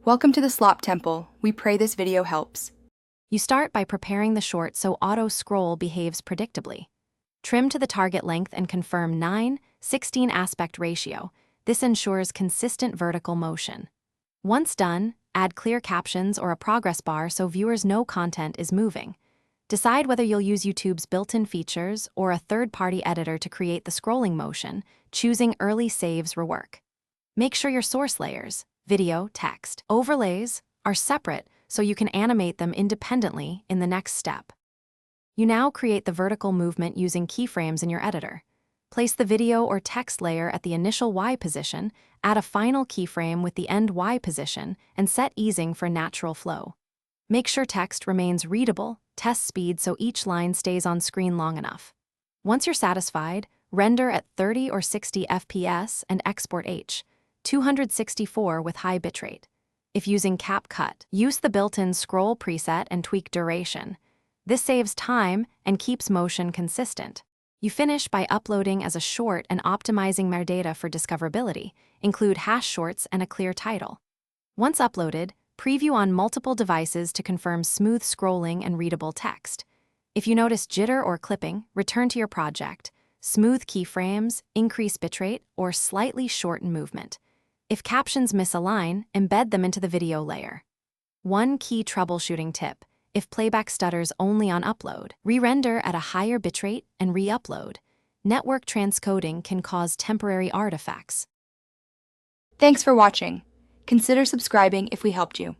Welcome to the Slop Temple. We pray this video helps. You start by preparing the short so auto-scroll behaves predictably. Trim to the target length and confirm 9:16 aspect ratio. This ensures consistent vertical motion. Once done, add clear captions or a progress bar so viewers know content is moving. Decide whether you'll use YouTube's built-in features or a third-party editor to create the scrolling motion. Choosing early saves rework. Make sure your source layers, video, text, overlays, are separate so you can animate them independently in the next step. You now create the vertical movement using keyframes in your editor. Place the video or text layer at the initial Y position, add a final keyframe with the end Y position, and set easing for natural flow. Make sure text remains readable, test speed so each line stays on screen long enough. Once you're satisfied, render at 30 or 60 FPS and export H.264 with high bitrate. If using CapCut, use the built-in scroll preset and tweak duration. This saves time and keeps motion consistent. You finish by uploading as a short and optimizing metadata for discoverability, include hash shorts and a clear title. Once uploaded, preview on multiple devices to confirm smooth scrolling and readable text. If you notice jitter or clipping, return to your project. Smooth keyframes, increase bitrate, or slightly shorten movement. If captions misalign, embed them into the video layer. One key troubleshooting tip: if playback stutters only on upload, re-render at a higher bitrate and re-upload. Network transcoding can cause temporary artifacts. Thanks for watching. Consider subscribing if we helped you.